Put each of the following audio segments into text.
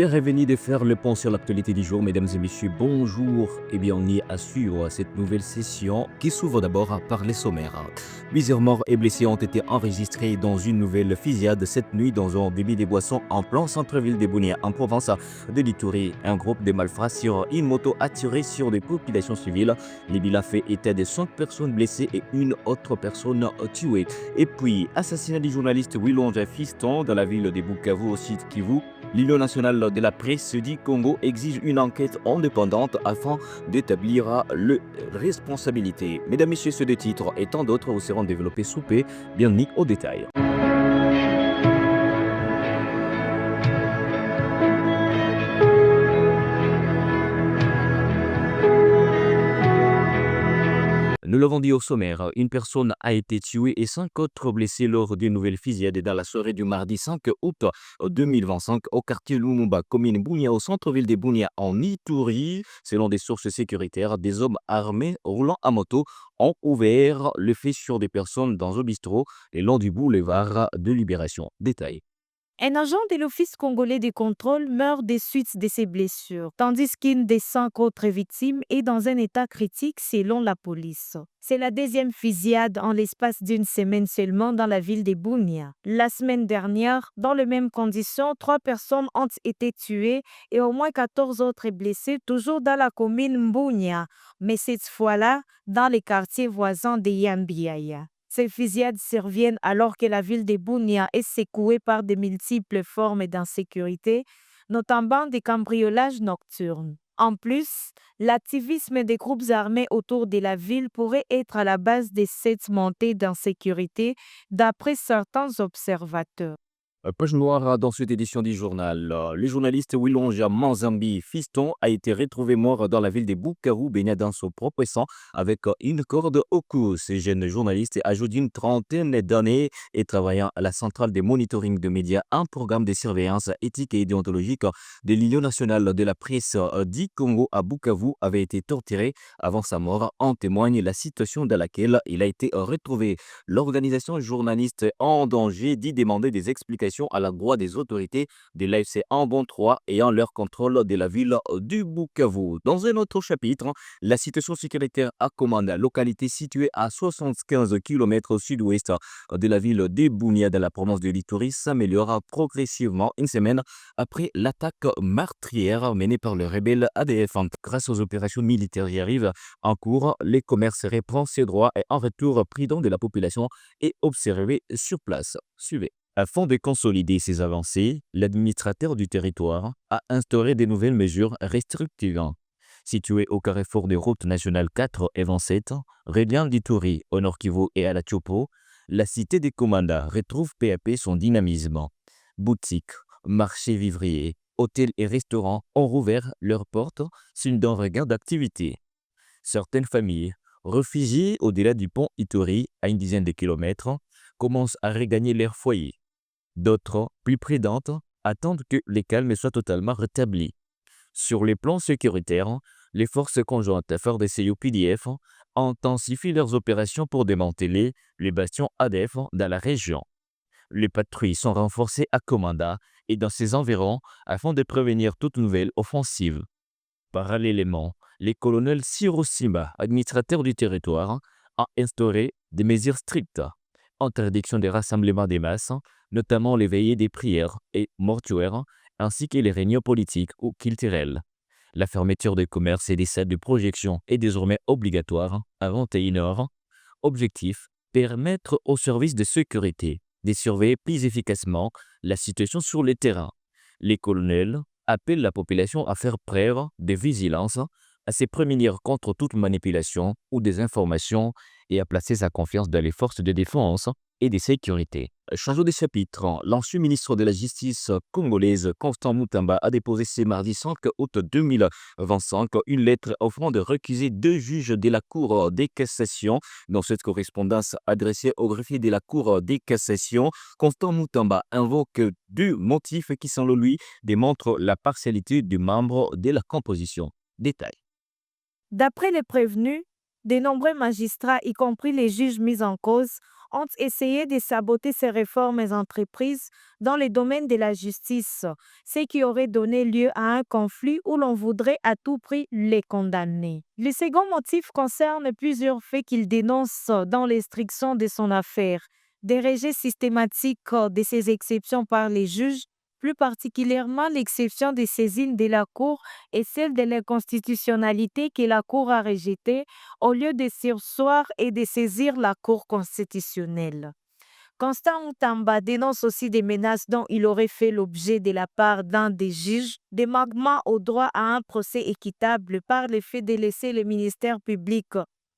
L'heure est venue de faire le point sur l'actualité du jour, mesdames et messieurs, bonjour et bienvenue à suivre cette nouvelle session qui s'ouvre d'abord par les sommaires. Plusieurs morts et blessés ont été enregistrés dans une nouvelle fusillade cette nuit dans un débit des boissons en plein centre-ville de Bunia, en province de l'Ituri. Un groupe de malfrats sur une moto a tiré sur des populations civiles. Les bilans fait état de 5 personnes blessées et une autre personne tuée. Et puis, assassinat du journaliste Wilonja Fiston dans la ville de Bukavu au site Kivu. L'Union nationale de la presse du Congo exige une enquête indépendante afin d'établir les responsabilités. Mesdames, Messieurs, ce deux titres et tant d'autres vous seront développés sous paix. Bienvenue au détail. Nous l'avons dit au sommaire, une personne a été tuée et 5 autres blessés lors d'une nouvelle fusillade dans la soirée du mardi 5 août 2025 au quartier Lumumba, commune Bunia, au centre-ville de Bunia, en Ituri. Selon des sources sécuritaires, des hommes armés roulant à moto ont ouvert le feu sur des personnes dans un bistrot le long du boulevard de Libération. Détail. Un agent de l'Office congolais de contrôle meurt des suites de ses blessures, tandis qu'une des 5 autres victimes est dans un état critique selon la police. C'est la deuxième fusillade en l'espace d'une semaine seulement dans la ville de Bunia. La semaine dernière, dans les mêmes conditions, 3 personnes ont été tuées et au moins 14 autres blessées, toujours dans la commune Bunia, mais cette fois-là dans les quartiers voisins de Yambiaya. Ces fusillades surviennent alors que la ville de Bunia est secouée par de multiples formes d'insécurité, notamment des cambriolages nocturnes. En plus, l'activisme des groupes armés autour de la ville pourrait être à la base de cette montée d'insécurité, d'après certains observateurs. Page noire dans cette édition du journal. Le journaliste Wilonja Manzambi Fiston a été retrouvé mort dans la ville de Bukavu, baigné dans son propre sang avec une corde au cou. Ce jeune journaliste âgé d'une trentaine d'années et travaillant à la centrale de monitoring de médias, un programme de surveillance éthique et déontologique de l'Union nationale de la presse du Congo à Bukavu avait été torturé avant sa mort. En témoigne la situation dans laquelle il a été retrouvé. L'organisation journaliste en danger dit demander des explications à l'endroit des autorités de l'AFC Ambon 3 ayant leur contrôle de la ville du Bukavu. Dans un autre chapitre, la situation sécuritaire à Komanda, localité située à 75 km au sud-ouest de la ville de Bunia dans la province de l'Ituri, s'améliore progressivement une semaine après l'attaque meurtrière menée par le rebelle ADF. Grâce aux opérations militaires y arrivent en cours, les commerces reprend ses droits et en retour, prudent de la population est observé sur place. Suivez. Afin de consolider ces avancées, l'administrateur du territoire a instauré de nouvelles mesures restrictives. Situé au carrefour des routes nationales 4 et 27, reliant d'Ituri au Nord Kivu et à la Tchopo, la cité des Komanda retrouve peu à peu son dynamisme. Boutiques, marchés vivriers, hôtels et restaurants ont rouvert leurs portes sur un regain d'activité. Certaines familles, réfugiées au-delà du pont Ituri à une dizaine de kilomètres, commencent à regagner leur foyer. D'autres, plus prudentes, attendent que le calme soit totalement rétabli. Sur les plans sécuritaires, les forces conjointes FARDC-UPDF intensifient leurs opérations pour démanteler les bastions ADF dans la région. Les patrouilles sont renforcées à Komanda et dans ses environs afin de prévenir toute nouvelle offensive. Parallèlement, le colonel Siro Simba, administrateur du territoire, a instauré des mesures strictes. Interdiction des rassemblements des masses, notamment les veillées des prières et mortuaires, ainsi que les réunions politiques ou culturelles. La fermeture des commerces et des salles de projection est désormais obligatoire à 21h. Objectif, permettre aux services de sécurité de surveiller plus efficacement la situation sur le terrain. Les colonels appellent la population à faire preuve de vigilance, à se prémunir contre toute manipulation ou désinformation et à placer sa confiance dans les forces de défense et de sécurité. Changeons de chapitre. L'ancien ministre de la Justice congolaise, Constant Mutamba, a déposé ce mardi 5 août 2025 une lettre offrant de récuser 2 juges de la Cour des cassations. Dans cette correspondance adressée au greffier de la Cour des cassations, Constant Mutamba invoque 2 motifs qui, selon lui, démontrent la partialité du membre de la composition. Détail. D'après les prévenus, De nombreux magistrats, y compris les juges mis en cause, ont essayé de saboter ces réformes entreprises dans le domaine de la justice, ce qui aurait donné lieu à un conflit où l'on voudrait à tout prix les condamner. Le second motif concerne plusieurs faits qu'il dénonce dans l'instruction de son affaire. Des rejets systématiques de ces exceptions par les juges, plus particulièrement l'exception des saisines de la Cour et celle de l'inconstitutionnalité que la Cour a rejetée au lieu de surseoir et de saisir la Cour constitutionnelle. Constant Moutamba dénonce aussi des menaces dont il aurait fait l'objet de la part d'un des juges, des manquements au droit à un procès équitable par le fait de laisser le ministère public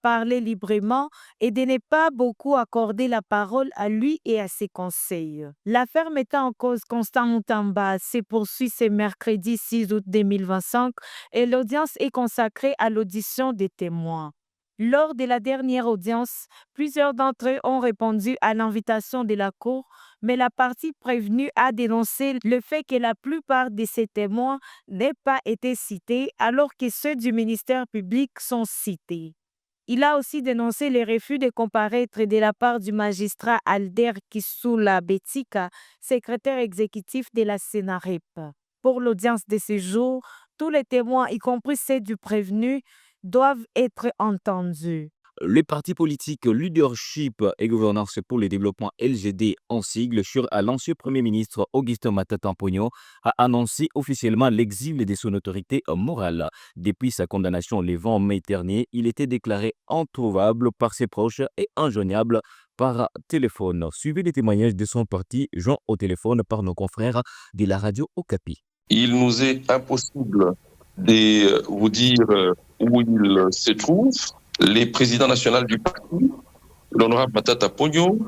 parler librement et de ne pas beaucoup accorder la parole à lui et à ses conseils. L'affaire mettant en cause Constant Moutamba se poursuit ce mercredi 6 août 2025 et l'audience est consacrée à l'audition des témoins. Lors de la dernière audience, plusieurs d'entre eux ont répondu à l'invitation de la Cour, mais la partie prévenue a dénoncé le fait que la plupart de ces témoins n'aient pas été cités alors que ceux du ministère public sont cités. Il a aussi dénoncé les refus de comparaître de la part du magistrat Alder Kisula Betika, secrétaire exécutif de la Sénarep. Pour l'audience de ce jour, tous les témoins, y compris ceux du prévenu, doivent être entendus. Les partis politiques Leadership et Gouvernance pour le développement LGD en sigle sur à l'ancien Premier ministre Augustin Matata Ponyo a annoncé officiellement l'exil de son autorité morale. Depuis sa condamnation le 20 mai dernier, il était déclaré introuvable par ses proches et injoignable par téléphone. Suivez les témoignages de son parti joint au téléphone par nos confrères de la radio Okapi. Il nous est impossible de vous dire où il se trouve. Le président national du parti, l'honorable Matata Ponyo,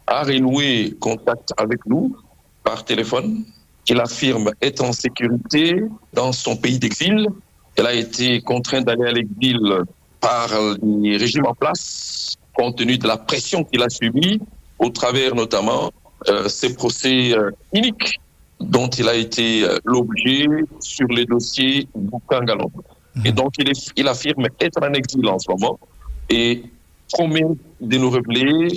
a renoué contact avec nous par téléphone. Il affirme être en sécurité dans son pays d'exil. Il a été contraint d'aller à l'exil par les régimes en place, compte tenu de la pression qu'il a subie, au travers notamment ces procès uniques dont il a été l'objet sur les dossiers Boukangalon. Et donc, il affirme être en exil en ce moment et promet de nous révéler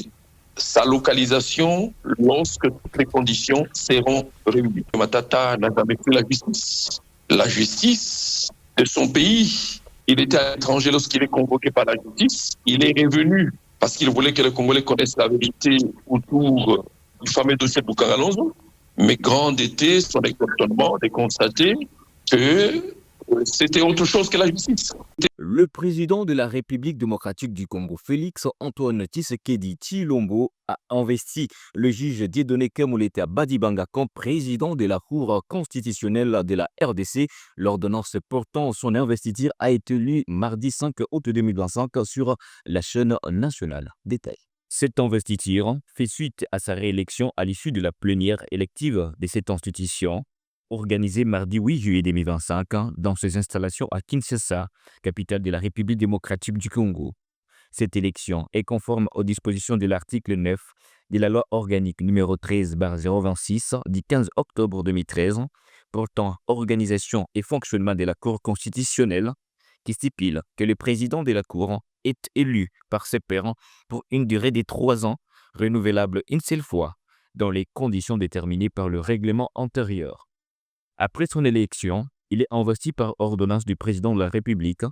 sa localisation lorsque toutes les conditions seront réunies. Matata n'a jamais fait la justice. La justice de son pays, il était à l'étranger lorsqu'il est convoqué par la justice. Il est revenu parce qu'il voulait que les Congolais connaissent la vérité autour du fameux dossier Boukangalonzo. Mais grand était son étonnement de constater que c'était autre chose que la justice. Le président de la République démocratique du Congo, Félix Antoine Tshisekedi Tshilombo, a investi le juge Dieudonné Kamoleta Badibanga comme président de la Cour constitutionnelle de la RDC. L'ordonnance portant son investiture a été lue mardi 5 août 2025 sur la chaîne nationale. Détail. Cette investiture fait suite à sa réélection à l'issue de la plénière élective de cette institution, organisée mardi 8 juillet 2025 dans ses installations à Kinshasa, capitale de la République démocratique du Congo. Cette élection est conforme aux dispositions de l'article 9 de la loi organique numéro 13/026 du 15 octobre 2013 portant organisation et fonctionnement de la Cour constitutionnelle, qui stipule que le président de la Cour est élu par ses pairs pour une durée de 3 ans, renouvelable une seule fois, dans les conditions déterminées par le règlement antérieur. Après son élection, il est investi par ordonnance du président de la République.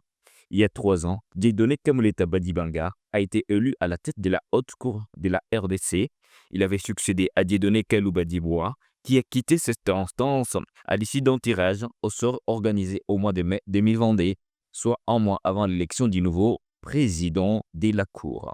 Il y a 3 ans, Dieudonné Kamoleta Badibanga a été élu à la tête de la haute cour de la RDC. Il avait succédé à Dieudonné Kalouba Dibois, qui a quitté cette instance à l'issue d'un tirage au sort organisé au mois de mai 2022, soit un mois avant l'élection du nouveau président de la Cour.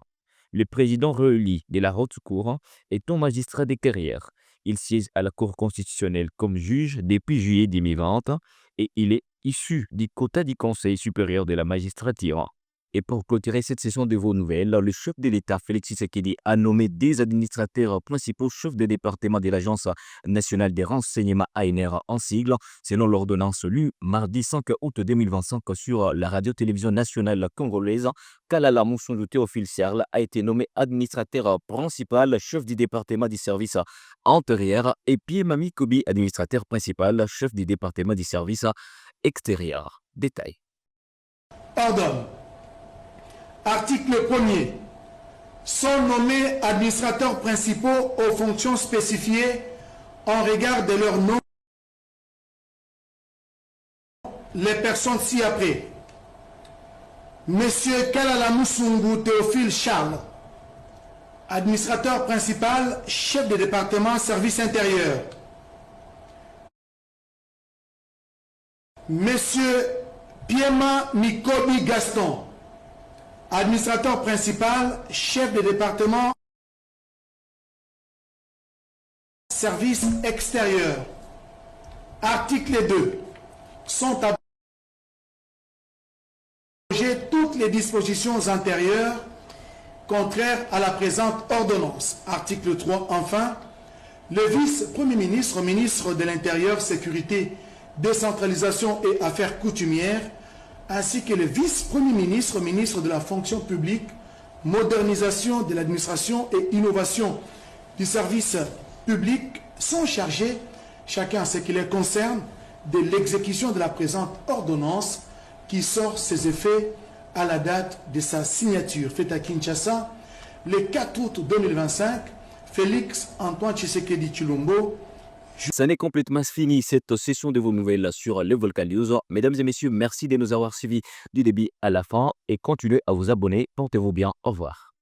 Le président réélu de la haute cour est un magistrat de carrière. Il siège à la Cour constitutionnelle comme juge depuis juillet 2020 et il est issu du quota du Conseil supérieur de la magistrature. Et pour clôturer cette session de vos nouvelles, le chef de l'État, Félix Tshisekedi, a nommé des administrateurs principaux chefs de département de l'Agence nationale des renseignements ANR en sigle, selon l'ordonnance lue mardi 5 août 2025 sur la radio-télévision nationale congolaise. Kalala Moussondou Théophile Charles a été nommé administrateur principal, chef du département du service intérieur, et Pierre Mami Kobi, administrateur principal, chef du département du service extérieur. Détail. Pardon. Article 1er. Sont nommés administrateurs principaux aux fonctions spécifiées en regard de leur nom les personnes ci-après. Monsieur Kalala Musungu Théophile Charles, administrateur principal, chef de département, service intérieur. Monsieur Piema Mikobi Gaston, administrateur principal, chef de département, service extérieur. Article 2. Sont abrogées toutes les dispositions antérieures contraires à la présente ordonnance. Article 3. Enfin, le vice-premier ministre, ministre de l'Intérieur, Sécurité, Décentralisation et Affaires coutumières, ainsi que le vice-premier ministre, ministre de la fonction publique, modernisation de l'administration et innovation du service public, sont chargés, chacun ce qui les concerne, de l'exécution de la présente ordonnance qui sort ses effets à la date de sa signature. Faite à Kinshasa, le 4 août 2025, Félix Antoine Tshisekedi Tshilombo. Ça n'est complètement fini cette session de vos nouvelles sur le Volcan News. Mesdames et messieurs, merci de nous avoir suivis du début à la fin et continuez à vous abonner. Portez-vous bien. Au revoir.